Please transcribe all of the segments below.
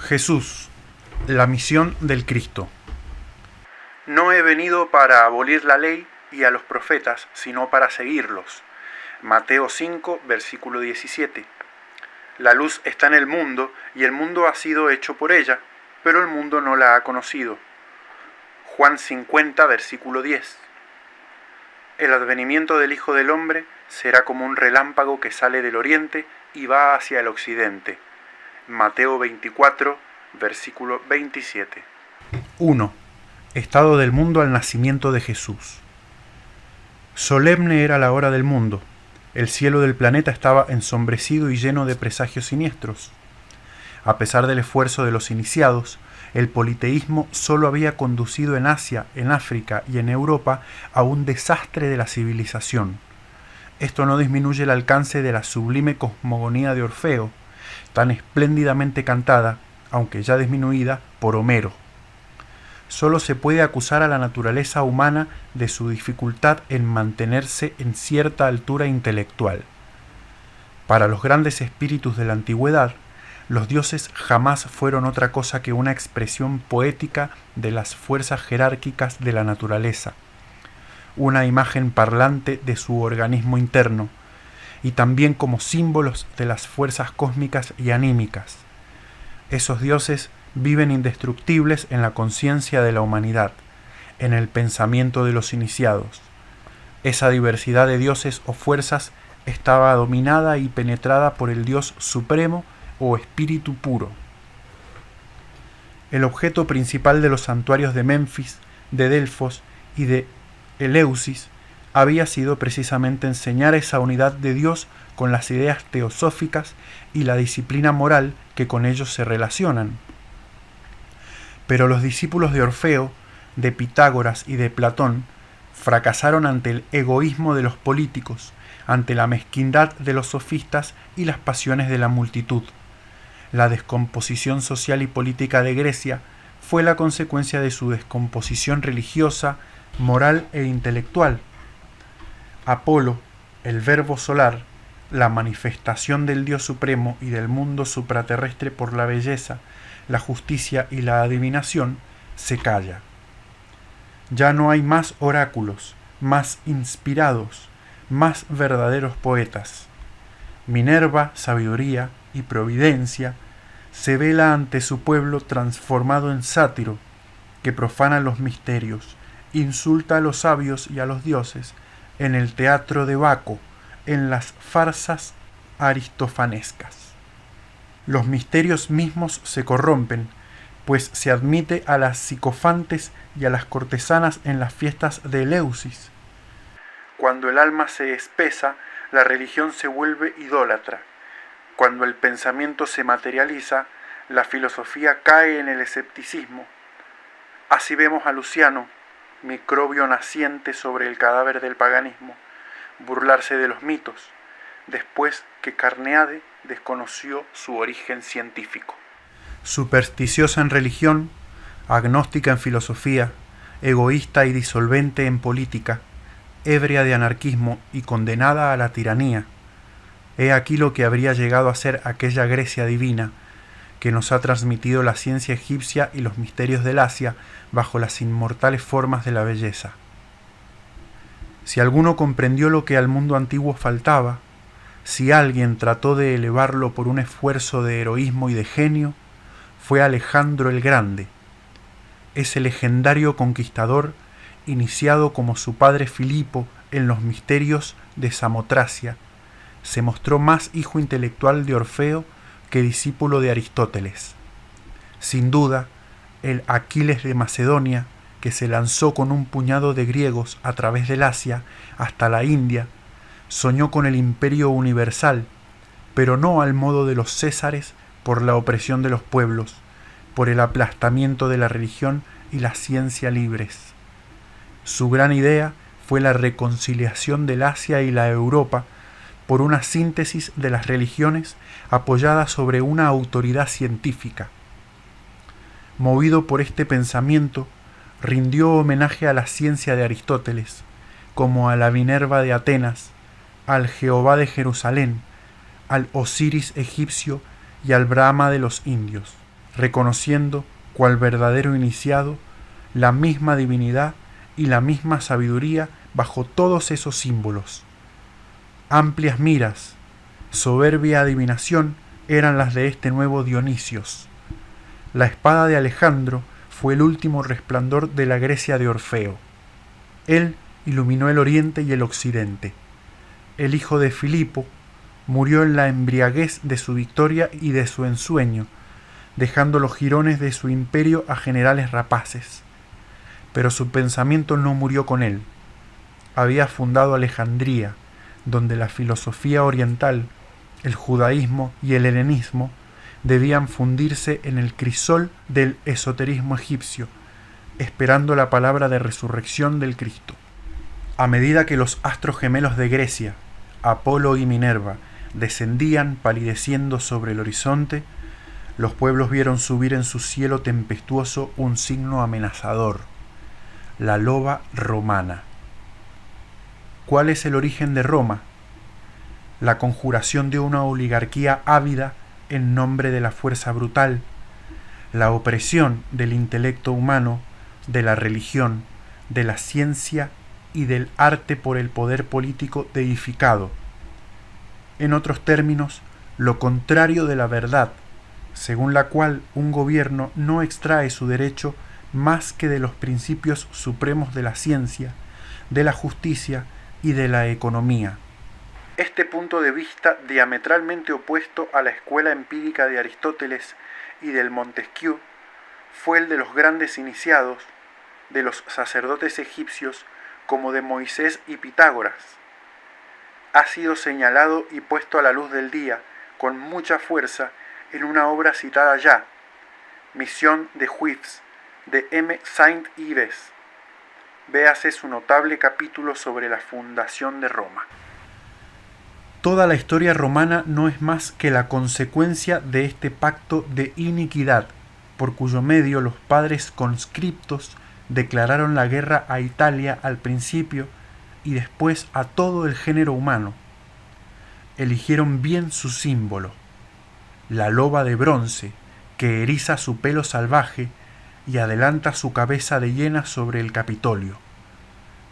Jesús, la misión del Cristo. No he venido para abolir la ley y a los profetas, sino para seguirlos. Mateo 5, versículo 17. La luz está en el mundo y el mundo ha sido hecho por ella, pero el mundo no la ha conocido. Juan 50, versículo 10. El advenimiento del Hijo del Hombre será como un relámpago que sale del oriente y va hacia el occidente. Mateo 24, versículo 27. 1. Estado del mundo al nacimiento de Jesús. Solemne era la hora del mundo. El cielo del planeta estaba ensombrecido y lleno de presagios siniestros. A pesar del esfuerzo de los iniciados, el politeísmo solo había conducido en Asia, en África y en Europa a un desastre de la civilización. Esto no disminuye el alcance de la sublime cosmogonía de Orfeo, tan espléndidamente cantada, aunque ya disminuida, por Homero. Solo se puede acusar a la naturaleza humana de su dificultad en mantenerse en cierta altura intelectual. Para los grandes espíritus de la antigüedad, los dioses jamás fueron otra cosa que una expresión poética de las fuerzas jerárquicas de la naturaleza, una imagen parlante de su organismo interno, y también como símbolos de las fuerzas cósmicas y anímicas. Esos dioses viven indestructibles en la conciencia de la humanidad, en el pensamiento de los iniciados. Esa diversidad de dioses o fuerzas estaba dominada y penetrada por el Dios supremo o espíritu puro. El objeto principal de los santuarios de Menfis, de Delfos y de Eleusis había sido precisamente enseñar esa unidad de Dios con las ideas teosóficas y la disciplina moral que con ellos se relacionan. Pero los discípulos de Orfeo, de Pitágoras y de Platón fracasaron ante el egoísmo de los políticos, ante la mezquindad de los sofistas y las pasiones de la multitud. La descomposición social y política de Grecia fue la consecuencia de su descomposición religiosa, moral e intelectual. Apolo, el verbo solar, la manifestación del Dios supremo y del mundo supraterrestre por la belleza, la justicia y la adivinación, se calla. Ya no hay más oráculos, más inspirados, más verdaderos poetas. Minerva, sabiduría y providencia, se vela ante su pueblo transformado en sátiro, que profana los misterios, insulta a los sabios y a los dioses, en el teatro de Baco, en las farsas aristofanescas. Los misterios mismos se corrompen, pues se admite a las psicofantes y a las cortesanas en las fiestas de Eleusis. Cuando el alma se espesa, la religión se vuelve idólatra. Cuando el pensamiento se materializa, la filosofía cae en el escepticismo. Así vemos a Luciano, microbio naciente sobre el cadáver del paganismo, burlarse de los mitos, después que Carneade desconoció su origen científico. Supersticiosa en religión, agnóstica en filosofía, egoísta y disolvente en política, ebria de anarquismo y condenada a la tiranía. He aquí lo que habría llegado a ser aquella Grecia divina, que nos ha transmitido la ciencia egipcia y los misterios del Asia bajo las inmortales formas de la belleza. Si alguno comprendió lo que al mundo antiguo faltaba, si alguien trató de elevarlo por un esfuerzo de heroísmo y de genio, fue Alejandro el Grande. Ese legendario conquistador, iniciado como su padre Filipo en los misterios de Samotracia, se mostró más hijo intelectual de Orfeo que discípulo de Aristóteles. Sin duda, el Aquiles de Macedonia, que se lanzó con un puñado de griegos a través del Asia hasta la India, soñó con el imperio universal, pero no al modo de los césares por la opresión de los pueblos, por el aplastamiento de la religión y la ciencia libres. Su gran idea fue la reconciliación del Asia y la Europa por una síntesis de las religiones apoyada sobre una autoridad científica. Movido por este pensamiento, rindió homenaje a la ciencia de Aristóteles, como a la Minerva de Atenas, al Jehová de Jerusalén, al Osiris egipcio y al Brahma de los indios. reconociendo, cual verdadero iniciado, la misma divinidad y la misma sabiduría bajo todos esos símbolos. Amplias miras, soberbia adivinación eran las de este nuevo Dionisios. La espada de Alejandro fue el último resplandor de la Grecia de Orfeo. Él iluminó el oriente y el occidente. El hijo de Filipo murió en la embriaguez de su victoria y de su ensueño, dejando los jirones de su imperio a generales rapaces. Pero su pensamiento no murió con él. Había fundado Alejandría, donde la filosofía oriental, el judaísmo y el helenismo debían fundirse en el crisol del esoterismo egipcio, esperando la palabra de resurrección del Cristo. A medida que los astros gemelos de Grecia, Apolo y Minerva, descendían palideciendo sobre el horizonte, los pueblos vieron subir en su cielo tempestuoso un signo amenazador: la loba romana. ¿Cuál es el origen de Roma? La conjuración de una oligarquía ávida en nombre de la fuerza brutal, la opresión del intelecto humano, de la religión, de la ciencia y del arte por el poder político deificado. En otros términos, lo contrario de la verdad, según la cual un gobierno no extrae su derecho más que de los principios supremos de la ciencia, de la justicia y de la economía. Este punto de vista, diametralmente opuesto a la escuela empírica de Aristóteles y del Montesquieu, fue el de los grandes iniciados, de los sacerdotes egipcios como de Moisés y Pitágoras. Ha sido señalado y puesto a la luz del día con mucha fuerza en una obra citada ya, Mission de Juifs, de M. Saint-Yves. Véase su notable capítulo sobre la fundación de Roma. Toda la historia romana no es más que la consecuencia de este pacto de iniquidad, por cuyo medio los padres conscriptos declararon la guerra a Italia al principio y después a todo el género humano. Eligieron bien su símbolo, la loba de bronce, que eriza su pelo salvaje y adelanta su cabeza de hiena sobre el Capitolio.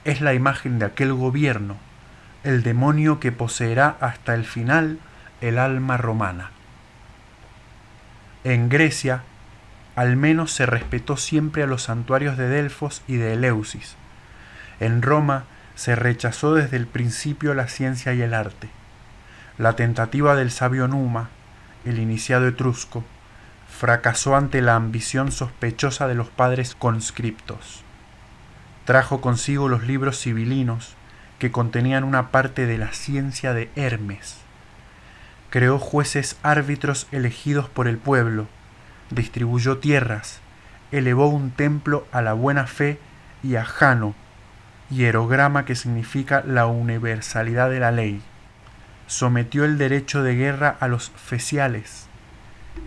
Es la imagen de aquel gobierno, el demonio que poseerá hasta el final el alma romana. En Grecia, al menos se respetó siempre a los santuarios de Delfos y de Eleusis. En Roma se rechazó desde el principio la ciencia y el arte. La tentativa del sabio Numa, el iniciado etrusco, fracasó ante la ambición sospechosa de los padres conscriptos. Trajo consigo los libros sibilinos, que contenían una parte de la ciencia de Hermes. Creó jueces árbitros elegidos por el pueblo, distribuyó tierras, elevó un templo a la buena fe y a Jano, hierograma que significa la universalidad de la ley. Sometió el derecho de guerra a los feciales.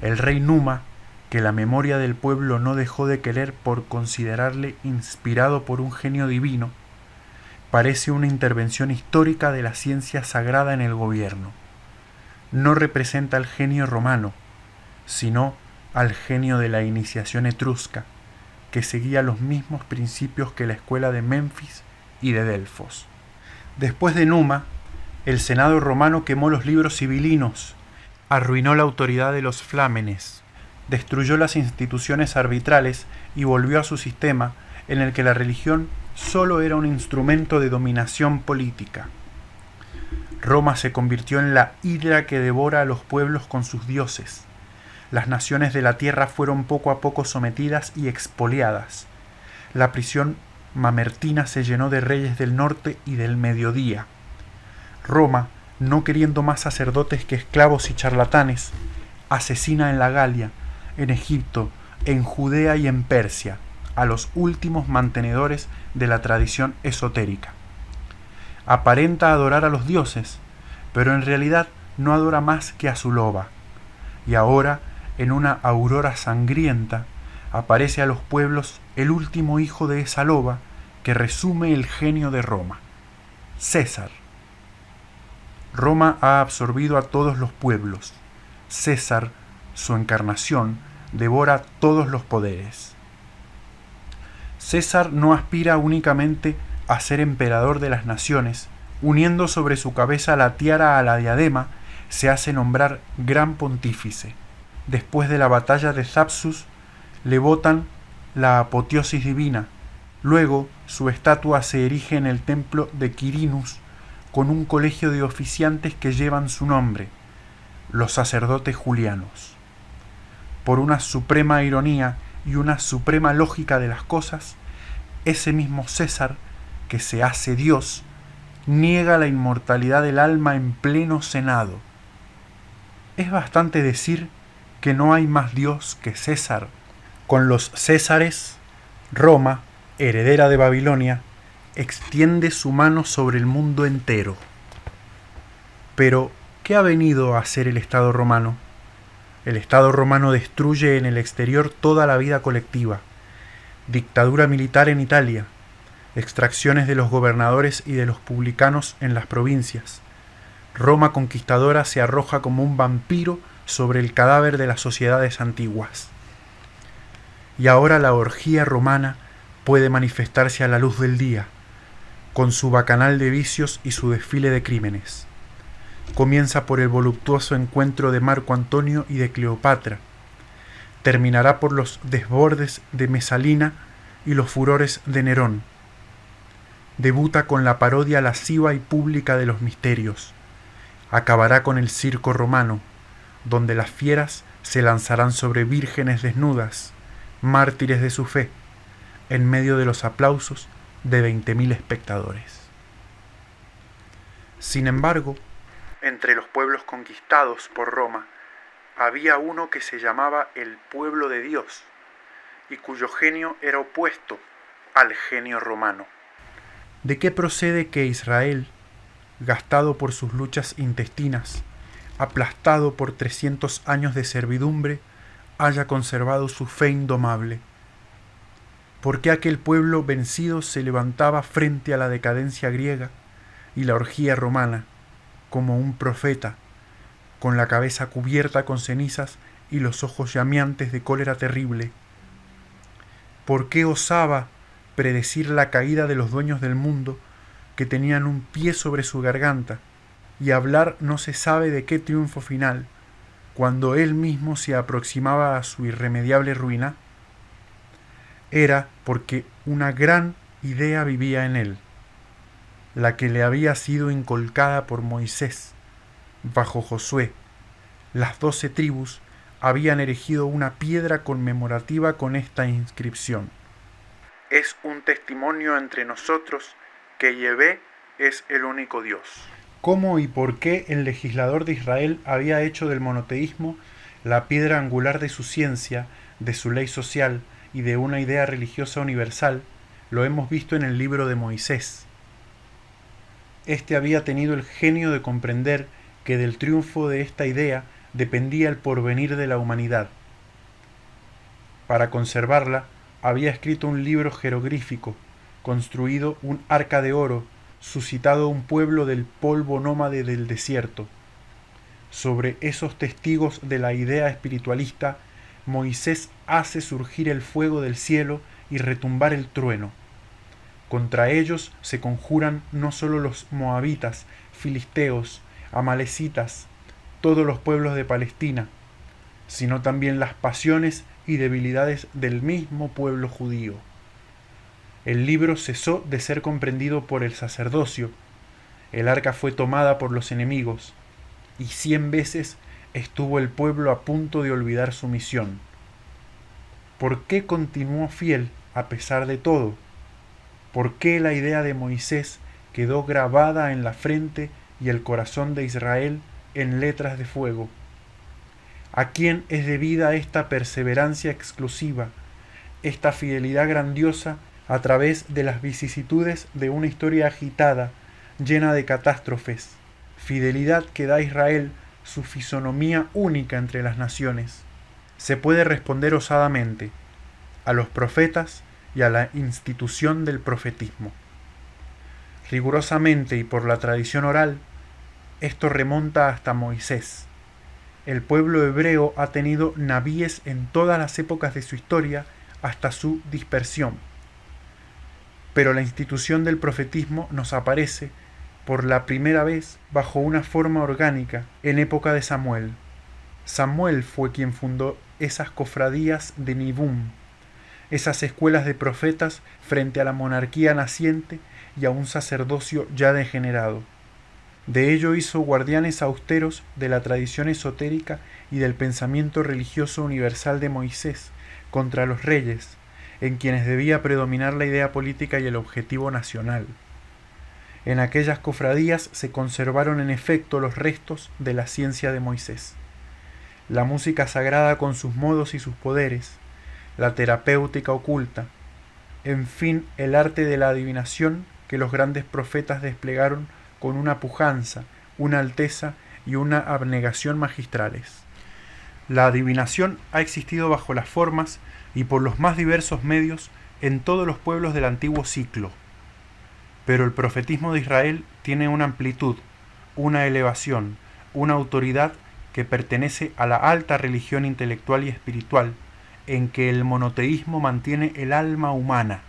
El rey Numa, que la memoria del pueblo no dejó de querer por considerarle inspirado por un genio divino, parece una intervención histórica de la ciencia sagrada en el gobierno. No representa al genio romano, sino al genio de la iniciación etrusca, que seguía los mismos principios que la escuela de Menfis y de Delfos. Después de Numa, el Senado romano quemó los libros sibilinos, arruinó la autoridad de los flámenes, destruyó las instituciones arbitrales y volvió a su sistema en el que la religión solo era un instrumento de dominación política. Roma se convirtió en la hidra que devora a los pueblos con sus dioses. Las naciones de la tierra fueron poco a poco sometidas y expoliadas. La prisión mamertina se llenó de reyes del norte y del mediodía. Roma, no queriendo más sacerdotes que esclavos y charlatanes, asesina en la Galia, en Egipto, en Judea y en Persia a los últimos mantenedores de la tradición esotérica. Aparenta adorar a los dioses, pero en realidad no adora más que a su loba. Y ahora, en una aurora sangrienta, aparece a los pueblos el último hijo de esa loba que resume el genio de Roma, César. Roma ha absorbido a todos los pueblos. César, su encarnación, devora todos los poderes. César no aspira únicamente a ser emperador de las naciones, uniendo sobre su cabeza la tiara a la diadema, se hace nombrar gran pontífice. Después de la batalla de Thapsus, le votan la apoteosis divina. Luego, su estatua se erige en el templo de Quirinus, con un colegio de oficiantes que llevan su nombre, los sacerdotes julianos. Por una suprema ironía y una suprema lógica de las cosas, ese mismo César, que se hace Dios, niega la inmortalidad del alma en pleno senado. Es bastante decir que no hay más Dios que César. Con los Césares, Roma, heredera de Babilonia, extiende su mano sobre el mundo entero. Pero, ¿qué ha venido a hacer el Estado romano? El Estado romano destruye en el exterior toda la vida colectiva. Dictadura militar en Italia, extracciones de los gobernadores y de los publicanos en las provincias. Roma conquistadora se arroja como un vampiro sobre el cadáver de las sociedades antiguas. Y ahora la orgía romana puede manifestarse a la luz del día, con su bacanal de vicios y su desfile de crímenes. Comienza por el voluptuoso encuentro de Marco Antonio y de Cleopatra. Terminará por los desbordes de Mesalina y los furores de Nerón. Debuta con la parodia lasciva y pública de los misterios. Acabará con el circo romano, donde las fieras se lanzarán sobre vírgenes desnudas, mártires de su fe, en medio de los aplausos de 20.000 espectadores. Sin embargo, entre los pueblos conquistados por Roma, había uno que se llamaba el pueblo de Dios, y cuyo genio era opuesto al genio romano. ¿De qué procede que Israel, gastado por sus luchas intestinas, aplastado por 300 años de servidumbre, haya conservado su fe indomable? ¿Por qué aquel pueblo vencido se levantaba frente a la decadencia griega y la orgía romana, como un profeta, con la cabeza cubierta con cenizas y los ojos llameantes de cólera terrible? ¿Por qué osaba predecir la caída de los dueños del mundo, que tenían un pie sobre su garganta, y hablar no se sabe de qué triunfo final, cuando él mismo se aproximaba a su irremediable ruina? Era porque una gran idea vivía en él, la que le había sido inculcada por Moisés. Bajo Josué, las 12 tribus habían erigido una piedra conmemorativa con esta inscripción: es un testimonio entre nosotros que Yahvé es el único Dios. ¿Cómo y por qué el legislador de Israel había hecho del monoteísmo la piedra angular de su ciencia, de su ley social y de una idea religiosa universal? Lo hemos visto en el libro de Moisés. Este había tenido el genio de comprender que del triunfo de esta idea dependía el porvenir de la humanidad. Para conservarla, había escrito un libro jeroglífico, construido un arca de oro, suscitado un pueblo del polvo nómade del desierto. Sobre esos testigos de la idea espiritualista, Moisés hace surgir el fuego del cielo y retumbar el trueno. Contra ellos se conjuran no solo los moabitas, filisteos, amalecitas, todos los pueblos de Palestina, sino también las pasiones y debilidades del mismo pueblo judío. El libro cesó de ser comprendido por el sacerdocio, el arca fue tomada por los enemigos, y 100 veces estuvo el pueblo a punto de olvidar su misión. ¿Por qué continuó fiel a pesar de todo? ¿Por qué la idea de Moisés quedó grabada en la frente y el corazón de Israel en letras de fuego? ¿A quién es debida esta perseverancia exclusiva, esta fidelidad grandiosa a través de las vicisitudes de una historia agitada, llena de catástrofes? Fidelidad que da a Israel su fisonomía única entre las naciones. Se puede responder osadamente: a los profetas y a la institución del profetismo. Rigurosamente y por la tradición oral, esto remonta hasta Moisés. El pueblo hebreo ha tenido nabíes en todas las épocas de su historia hasta su dispersión. Pero la institución del profetismo nos aparece por la primera vez bajo una forma orgánica en época de Samuel. Samuel fue quien fundó esas cofradías de Nibum, esas escuelas de profetas frente a la monarquía naciente y a un sacerdocio ya degenerado. De ello hizo guardianes austeros de la tradición esotérica y del pensamiento religioso universal de Moisés contra los reyes, en quienes debía predominar la idea política y el objetivo nacional. En aquellas cofradías se conservaron en efecto los restos de la ciencia de Moisés. La música sagrada con sus modos y sus poderes, la terapéutica oculta, en fin, el arte de la adivinación que los grandes profetas desplegaron con una pujanza, una alteza y una abnegación magistrales. La adivinación ha existido bajo las formas y por los más diversos medios en todos los pueblos del antiguo ciclo. Pero el profetismo de Israel tiene una amplitud, una elevación, una autoridad que pertenece a la alta religión intelectual y espiritual, en que el monoteísmo mantiene el alma humana.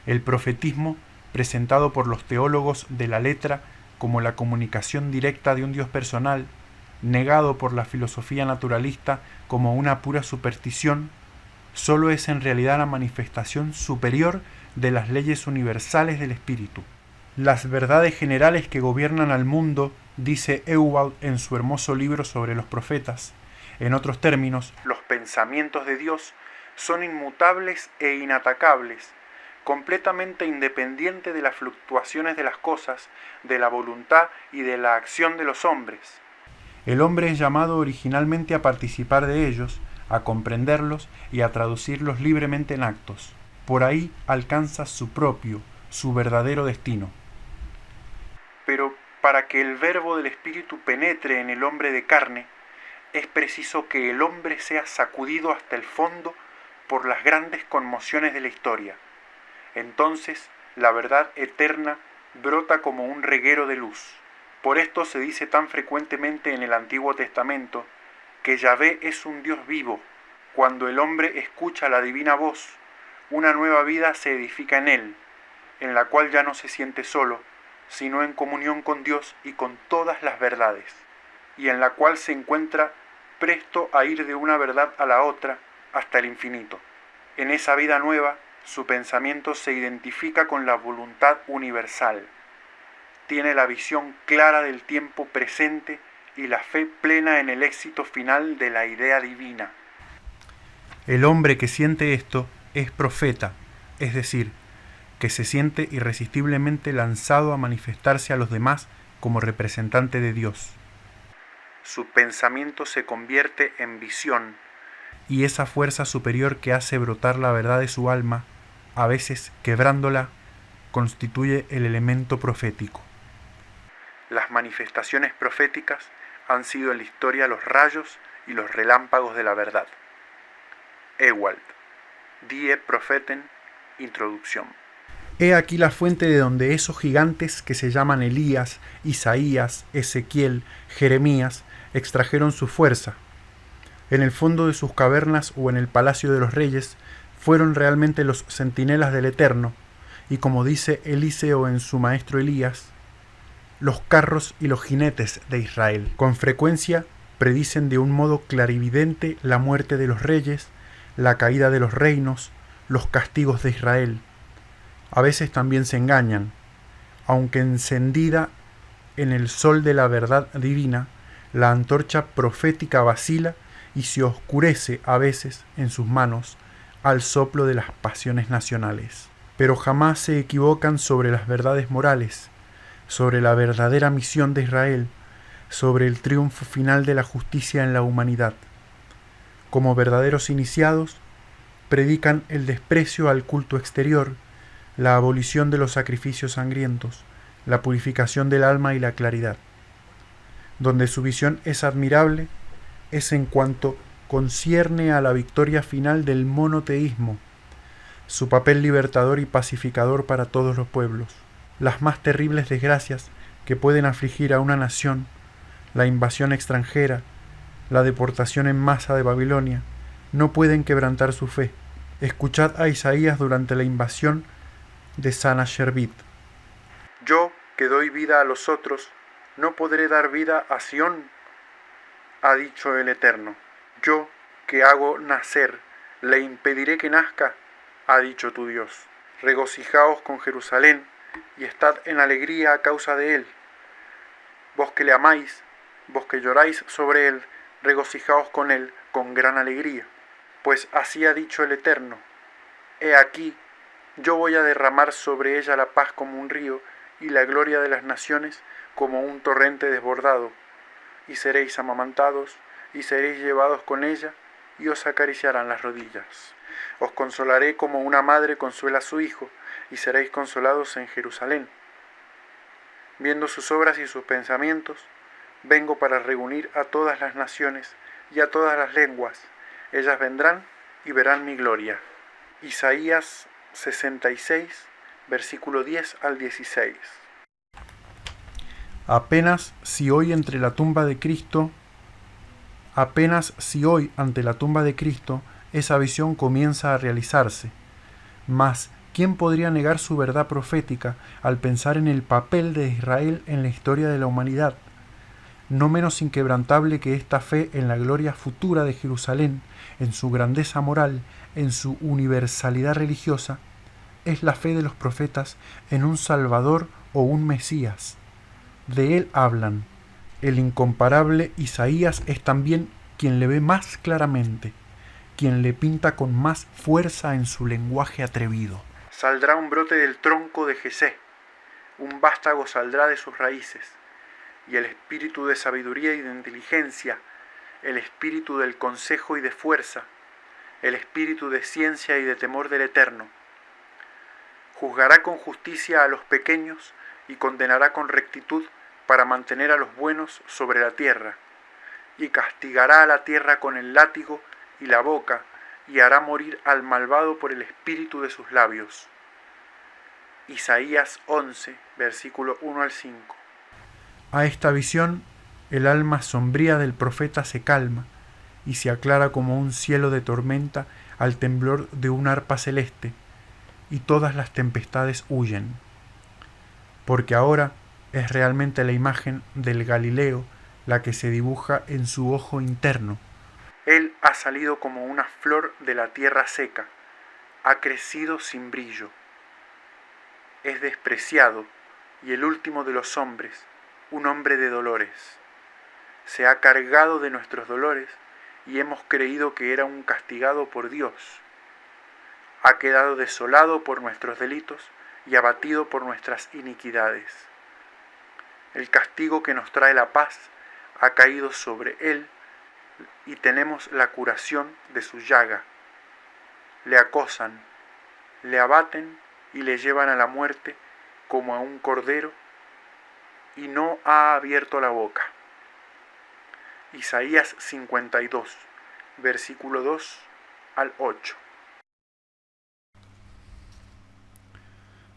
El profetismo, presentado por los teólogos de la letra como la comunicación directa de un Dios personal, negado por la filosofía naturalista como una pura superstición, solo es en realidad la manifestación superior de las leyes universales del espíritu. Las verdades generales que gobiernan al mundo, dice Ewald en su hermoso libro sobre los profetas, en otros términos, los pensamientos de Dios son inmutables e inatacables, completamente independiente de las fluctuaciones de las cosas, de la voluntad y de la acción de los hombres. El hombre es llamado originalmente a participar de ellos, a comprenderlos y a traducirlos libremente en actos. Por ahí alcanza su propio, su verdadero destino. Pero para que el verbo del Espíritu penetre en el hombre de carne, es preciso que el hombre sea sacudido hasta el fondo por las grandes conmociones de la historia. Entonces la verdad eterna brota como un reguero de luz. Por esto se dice tan frecuentemente en el Antiguo Testamento que Yahvé es un Dios vivo. Cuando el hombre escucha la divina voz, una nueva vida se edifica en él, en la cual ya no se siente solo, sino en comunión con Dios y con todas las verdades, y en la cual se encuentra presto a ir de una verdad a la otra hasta el infinito. En esa vida nueva, su pensamiento se identifica con la voluntad universal, tiene la visión clara del tiempo presente y la fe plena en el éxito final de la idea divina. El hombre que siente esto es profeta, es decir, que se siente irresistiblemente lanzado a manifestarse a los demás como representante de Dios. Su pensamiento se convierte en visión, y esa fuerza superior que hace brotar la verdad de su alma, a veces quebrándola, constituye el elemento profético. Las manifestaciones proféticas han sido en la historia los rayos y los relámpagos de la verdad. Ewald, Die Propheten, Introducción. He aquí la fuente de donde esos gigantes que se llaman Elías, Isaías, Ezequiel, Jeremías, extrajeron su fuerza. En el fondo de sus cavernas o en el palacio de los reyes fueron realmente los centinelas del Eterno, y como dice Eliseo en su maestro Elías, los carros y los jinetes de Israel. Con frecuencia predicen de un modo clarividente la muerte de los reyes, la caída de los reinos, los castigos de Israel. A veces también se engañan, aunque encendida en el sol de la verdad divina, la antorcha profética vacila y se oscurece a veces en sus manos al soplo de las pasiones nacionales. Pero jamás se equivocan sobre las verdades morales, sobre la verdadera misión de Israel, sobre el triunfo final de la justicia en la humanidad. Como verdaderos iniciados, predican el desprecio al culto exterior, la abolición de los sacrificios sangrientos, la purificación del alma y la claridad. Donde su visión es admirable, es en cuanto concierne a la victoria final del monoteísmo, su papel libertador y pacificador para todos los pueblos. Las más terribles desgracias que pueden afligir a una nación, la invasión extranjera, la deportación en masa de Babilonia, no pueden quebrantar su fe. Escuchad a Isaías durante la invasión de Sanasherbit. Yo, que doy vida a los otros, no podré dar vida a Sión, ha dicho el Eterno. Yo, que hago nacer, le impediré que nazca, ha dicho tu Dios. Regocijaos con Jerusalén, y estad en alegría a causa de él. Vos que le amáis, vos que lloráis sobre él, regocijaos con él con gran alegría. Pues así ha dicho el Eterno: He aquí, yo voy a derramar sobre ella la paz como un río, y la gloria de las naciones como un torrente desbordado. Y seréis amamantados, y seréis llevados con ella, y os acariciarán las rodillas. Os consolaré como una madre consuela a su hijo, y seréis consolados en Jerusalén. Viendo sus obras y sus pensamientos, vengo para reunir a todas las naciones y a todas las lenguas. Ellas vendrán y verán mi gloria. Isaías 66, versículo 10 al 16. Apenas si hoy ante la tumba de Cristo, esa visión comienza a realizarse. Mas, ¿quién podría negar su verdad profética al pensar en el papel de Israel en la historia de la humanidad? No menos inquebrantable que esta fe en la gloria futura de Jerusalén, en su grandeza moral, en su universalidad religiosa, es la fe de los profetas en un Salvador o un Mesías. De él hablan. El incomparable Isaías es también quien le ve más claramente, quien le pinta con más fuerza en su lenguaje atrevido. Saldrá un brote del tronco de Jesé, un vástago saldrá de sus raíces, y el espíritu de sabiduría y de inteligencia, el espíritu del consejo y de fuerza, el espíritu de ciencia y de temor del Eterno. Juzgará con justicia a los pequeños y condenará con rectitud para mantener a los buenos sobre la tierra, y castigará a la tierra con el látigo y la boca, y hará morir al malvado por el espíritu de sus labios. Isaías 11, versículo 1 al 5. A esta visión, el alma sombría del profeta se calma y se aclara como un cielo de tormenta al temblor de un arpa celeste, y todas las tempestades huyen. Porque ahora es realmente la imagen del Galileo la que se dibuja en su ojo interno. Él ha salido como una flor de la tierra seca, ha crecido sin brillo. Es despreciado y el último de los hombres, un hombre de dolores. Se ha cargado de nuestros dolores y hemos creído que era un castigado por Dios. Ha quedado desolado por nuestros delitos y abatido por nuestras iniquidades. El castigo que nos trae la paz ha caído sobre él y tenemos la curación de su llaga. Le acosan, le abaten y le llevan a la muerte como a un cordero, y no ha abierto la boca. Isaías 52, versículo 2 al 8.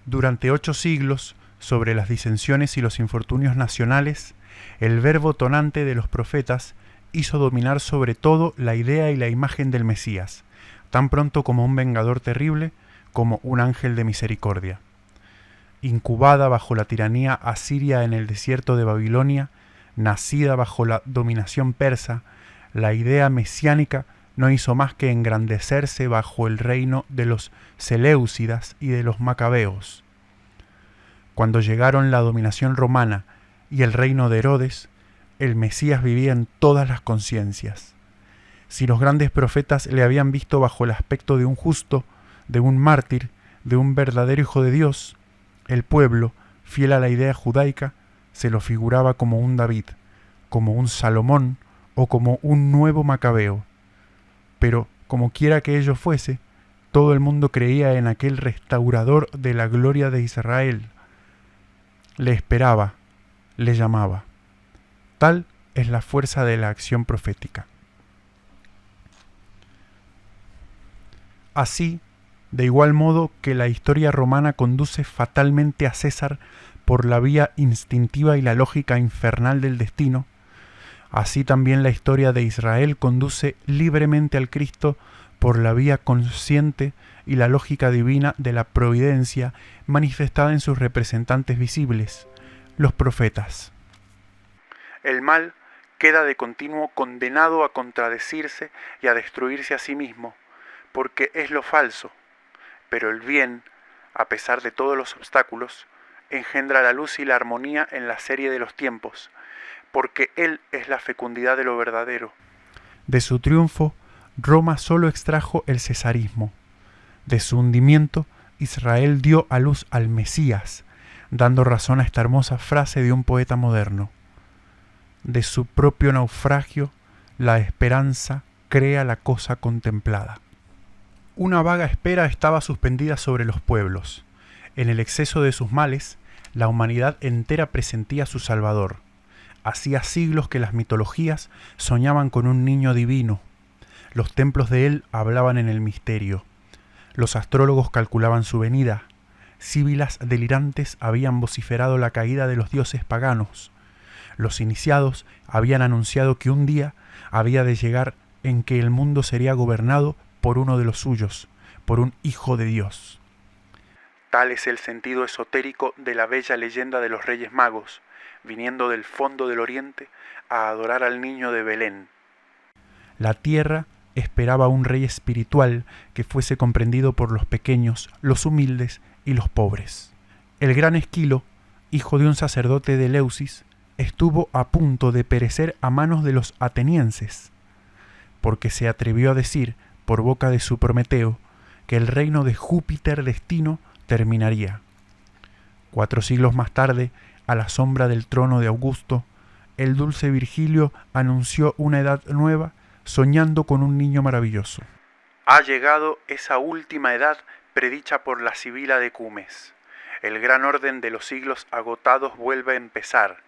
Durante 8 siglos, sobre las disensiones y los infortunios nacionales, el verbo tonante de los profetas hizo dominar sobre todo la idea y la imagen del Mesías, tan pronto como un vengador terrible, como un ángel de misericordia. Incubada bajo la tiranía asiria en el desierto de Babilonia, nacida bajo la dominación persa, la idea mesiánica no hizo más que engrandecerse bajo el reino de los Seleucidas y de los Macabeos. Cuando llegaron la dominación romana y el reino de Herodes, el Mesías vivía en todas las conciencias. Si los grandes profetas le habían visto bajo el aspecto de un justo, de un mártir, de un verdadero hijo de Dios, el pueblo, fiel a la idea judaica, se lo figuraba como un David, como un Salomón o como un nuevo Macabeo. Pero, como quiera que ello fuese, todo el mundo creía en aquel restaurador de la gloria de Israel. Le esperaba, le llamaba. Tal es la fuerza de la acción profética. Así, de igual modo que la historia romana conduce fatalmente a César por la vía instintiva y la lógica infernal del destino, Así también la historia de Israel conduce libremente al Cristo por la vía consciente y la lógica divina de la providencia manifestada en sus representantes visibles, los profetas. El mal queda de continuo condenado a contradecirse y a destruirse a sí mismo, porque es lo falso, pero el bien, a pesar de todos los obstáculos, engendra la luz y la armonía en la serie de los tiempos, porque Él es la fecundidad de lo verdadero. De su triunfo, Roma solo extrajo el cesarismo. De su hundimiento, Israel dio a luz al Mesías, dando razón a esta hermosa frase de un poeta moderno. De su propio naufragio, la esperanza crea la cosa contemplada. Una vaga espera estaba suspendida sobre los pueblos. En el exceso de sus males, la humanidad entera presentía a su Salvador. Hacía siglos que las mitologías soñaban con un niño divino. Los templos de él hablaban en el misterio. Los astrólogos calculaban su venida. Síbilas delirantes habían vociferado la caída de los dioses paganos. Los iniciados habían anunciado que un día había de llegar en que el mundo sería gobernado por uno de los suyos, por un hijo de Dios. Tal es el sentido esotérico de la bella leyenda de los Reyes Magos, viniendo del fondo del oriente a adorar al niño de Belén. La tierra esperaba un rey espiritual que fuese comprendido por los pequeños, los humildes y los pobres. El gran Esquilo, hijo de un sacerdote de Eleusis, estuvo a punto de perecer a manos de los atenienses, porque se atrevió a decir, por boca de su Prometeo, que el reino de Júpiter destino terminaría. 4 siglos más tarde, a la sombra del trono de Augusto, el dulce Virgilio anunció una edad nueva, soñando con un niño maravilloso. Ha llegado esa última edad predicha por la Sibila de Cumes. El gran orden de los siglos agotados vuelve a empezar.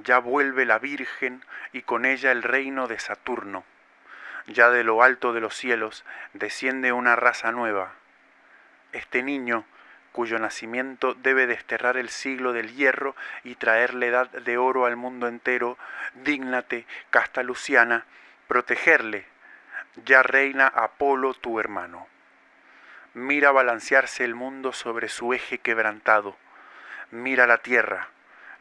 Ya vuelve la Virgen y con ella el reino de Saturno. Ya de lo alto de los cielos desciende una raza nueva. Este niño, cuyo nacimiento debe desterrar el siglo del hierro y traer la edad de oro al mundo entero, dígnate, casta Luciana, protegerle. Ya reina Apolo tu hermano. Mira balancearse el mundo sobre su eje quebrantado. Mira la tierra,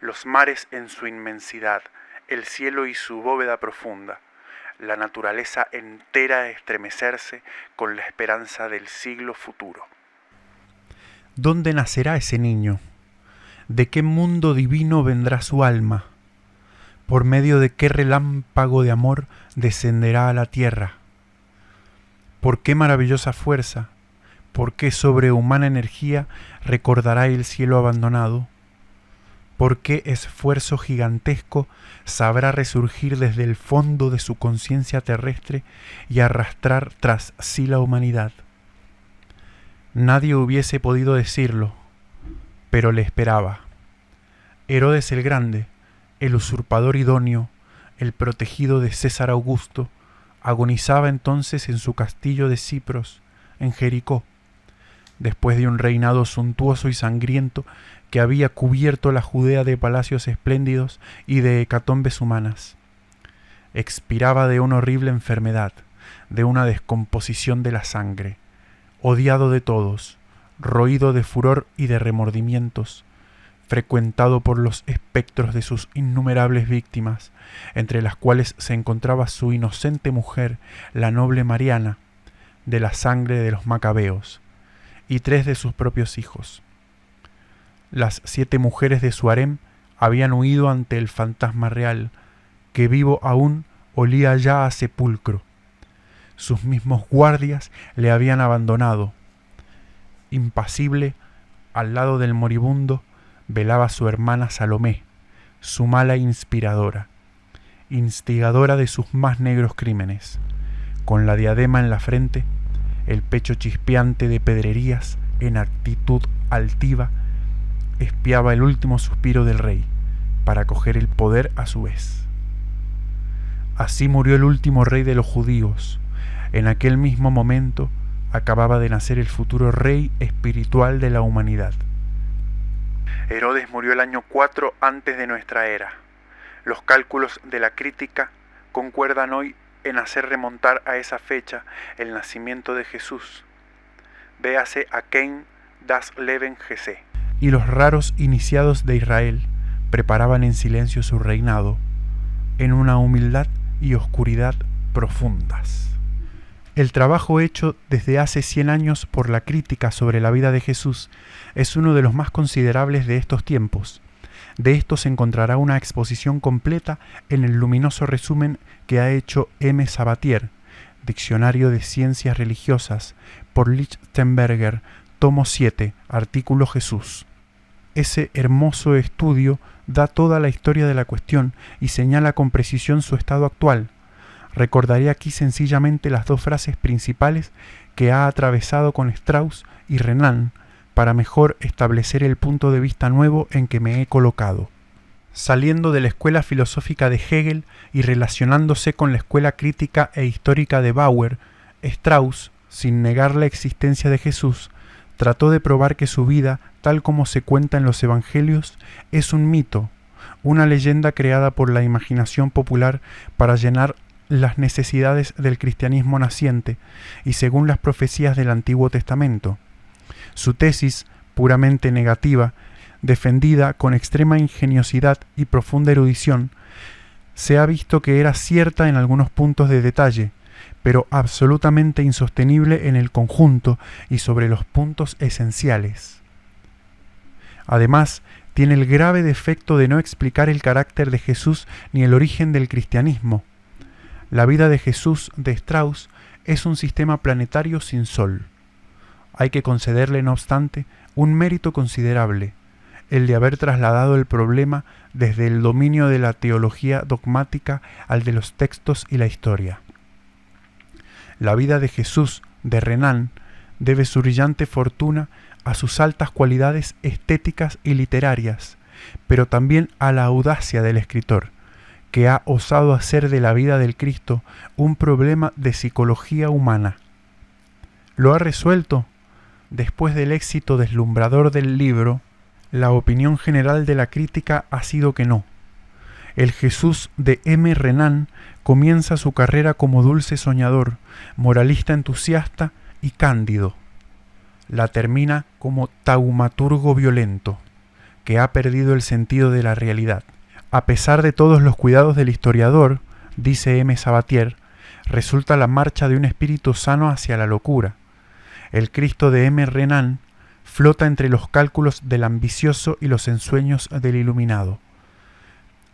los mares en su inmensidad, el cielo y su bóveda profunda, la naturaleza entera estremecerse con la esperanza del siglo futuro. ¿Dónde nacerá ese niño? ¿De qué mundo divino vendrá su alma? ¿Por medio de qué relámpago de amor descenderá a la tierra? ¿Por qué maravillosa fuerza? ¿Por qué sobrehumana energía recordará el cielo abandonado? ¿Por qué esfuerzo gigantesco sabrá resurgir desde el fondo de su conciencia terrestre y arrastrar tras sí la humanidad? Nadie hubiese podido decirlo, pero le esperaba. Herodes el Grande, el usurpador idóneo, el protegido de César Augusto, agonizaba entonces en su castillo de Cipros, en Jericó, después de un reinado suntuoso y sangriento que había cubierto la Judea de palacios espléndidos y de hecatombes humanas. Expiraba de una horrible enfermedad, de una descomposición de la sangre, odiado de todos, roído de furor y de remordimientos, frecuentado por los espectros de sus innumerables víctimas, entre las cuales se encontraba su inocente mujer, la noble Mariana, de la sangre de los macabeos, y 3 de sus propios hijos. Las 7 mujeres de su harem habían huido ante el fantasma real, que vivo aún olía ya a sepulcro. Sus mismos guardias le habían abandonado. Impasible, al lado del moribundo, velaba su hermana Salomé, su mala inspiradora, instigadora de sus más negros crímenes. Con la diadema en la frente, el pecho chispeante de pedrerías, en actitud altiva, espiaba el último suspiro del rey, para coger el poder a su vez. Así murió el último rey de los judíos. En aquel mismo momento acababa de nacer el futuro rey espiritual de la humanidad. Herodes murió el año 4 antes de nuestra era. Los cálculos de la crítica concuerdan hoy en hacer remontar a esa fecha el nacimiento de Jesús. Véase a Kein das Leben Jesu. Y los raros iniciados de Israel preparaban en silencio su reinado, en una humildad y oscuridad profundas. El trabajo hecho desde hace 100 años por la crítica sobre la vida de Jesús es uno de los más considerables de estos tiempos. De esto se encontrará una exposición completa en el luminoso resumen que ha hecho M. Sabatier, Diccionario de Ciencias Religiosas, por Lichtenberger, tomo 7, artículo Jesús. Ese hermoso estudio da toda la historia de la cuestión y señala con precisión su estado actual. Recordaré aquí sencillamente las dos frases principales que ha atravesado con Strauss y Renan para mejor establecer el punto de vista nuevo en que me he colocado. Saliendo de la escuela filosófica de Hegel y relacionándose con la escuela crítica e histórica de Bauer, Strauss, sin negar la existencia de Jesús, trató de probar que su vida, tal como se cuenta en los evangelios, es un mito, una leyenda creada por la imaginación popular para llenar las necesidades del cristianismo naciente y según las profecías del Antiguo Testamento. Su tesis, puramente negativa, defendida con extrema ingeniosidad y profunda erudición, se ha visto que era cierta en algunos puntos de detalle, pero absolutamente insostenible en el conjunto y sobre los puntos esenciales. Además, tiene el grave defecto de no explicar el carácter de Jesús ni el origen del cristianismo. La vida de Jesús de Strauss es un sistema planetario sin sol. Hay que concederle, no obstante, un mérito considerable, el de haber trasladado el problema desde el dominio de la teología dogmática al de los textos y la historia. La vida de Jesús de Renan debe su brillante fortuna a sus altas cualidades estéticas y literarias, pero también a la audacia del escritor, que ha osado hacer de la vida del Cristo un problema de psicología humana. ¿Lo ha resuelto? Después del éxito deslumbrador del libro, la opinión general de la crítica ha sido que no. El Jesús de M. Renan comienza su carrera como dulce soñador, moralista entusiasta y cándido. La termina como taumaturgo violento, que ha perdido el sentido de la realidad. A pesar de todos los cuidados del historiador, dice M. Sabatier, resulta la marcha de un espíritu sano hacia la locura. El Cristo de M. Renan flota entre los cálculos del ambicioso y los ensueños del iluminado.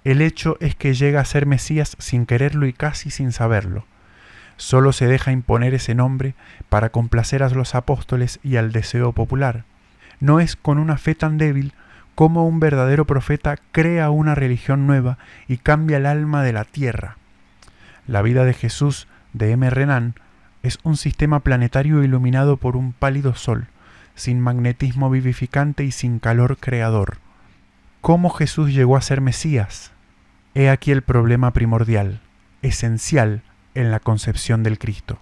El hecho es que llega a ser Mesías sin quererlo y casi sin saberlo. Solo se deja imponer ese nombre para complacer a los apóstoles y al deseo popular. No es con una fe tan débil como un verdadero profeta crea una religión nueva y cambia el alma de la tierra. La vida de Jesús de M. Renan es un sistema planetario iluminado por un pálido sol, sin magnetismo vivificante y sin calor creador. ¿Cómo Jesús llegó a ser Mesías? He aquí el problema primordial, esencial en la concepción del Cristo.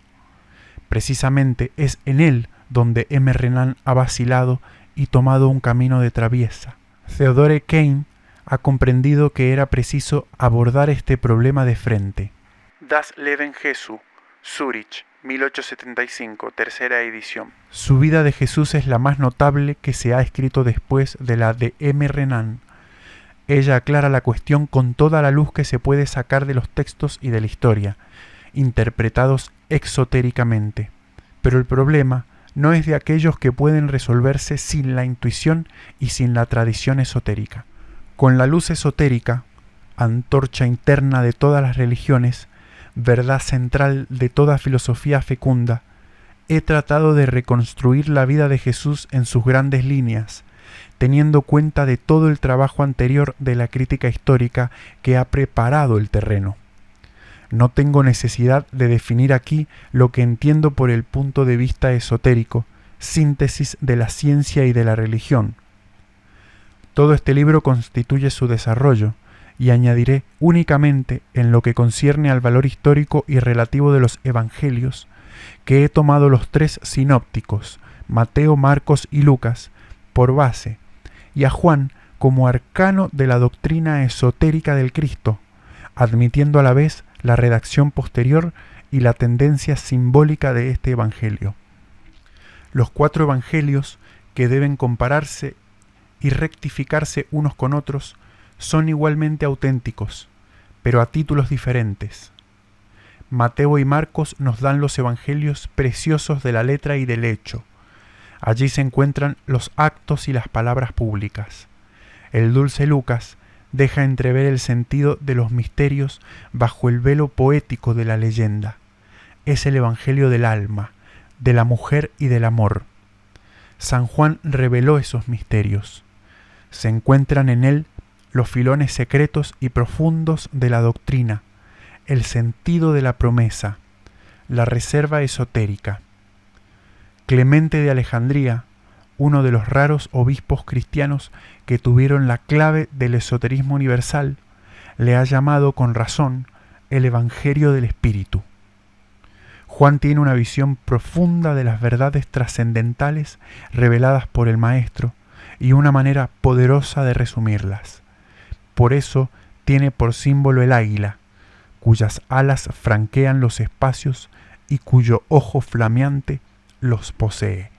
Precisamente es en él donde M. Renan ha vacilado y tomado un camino de traviesa. Theodore Kein ha comprendido que era preciso abordar este problema de frente. Das Leben Jesu, Zurich, 1875, tercera edición. Su vida de Jesús es la más notable que se ha escrito después de la de M. Renan. Ella aclara la cuestión con toda la luz que se puede sacar de los textos y de la historia, interpretados exotéricamente. Pero el problema no es de aquellos que pueden resolverse sin la intuición y sin la tradición esotérica. Con la luz esotérica, antorcha interna de todas las religiones, verdad central de toda filosofía fecunda, he tratado de reconstruir la vida de Jesús en sus grandes líneas, teniendo cuenta de todo el trabajo anterior de la crítica histórica que ha preparado el terreno. No tengo necesidad de definir aquí lo que entiendo por el punto de vista esotérico, síntesis de la ciencia y de la religión. Todo este libro constituye su desarrollo, y añadiré únicamente en lo que concierne al valor histórico y relativo de los evangelios, que he tomado los tres sinópticos, Mateo, Marcos y Lucas, por base, y a Juan como arcano de la doctrina esotérica del Cristo, admitiendo a la vez la redacción posterior y la tendencia simbólica de este Evangelio. Los 4 Evangelios, que deben compararse y rectificarse unos con otros, son igualmente auténticos, pero a títulos diferentes. Mateo y Marcos nos dan los evangelios preciosos de la letra y del hecho. Allí se encuentran los actos y las palabras públicas. El dulce Lucas deja entrever el sentido de los misterios bajo el velo poético de la leyenda. Es el evangelio del alma, de la mujer y del amor. San Juan reveló esos misterios. Se encuentran en él los filones secretos y profundos de la doctrina, el sentido de la promesa, la reserva esotérica. Clemente de Alejandría, uno de los raros obispos cristianos que tuvieron la clave del esoterismo universal, le ha llamado con razón el Evangelio del Espíritu. Juan tiene una visión profunda de las verdades trascendentales reveladas por el Maestro y una manera poderosa de resumirlas. Por eso tiene por símbolo el águila, cuyas alas franquean los espacios y cuyo ojo flameante los posee.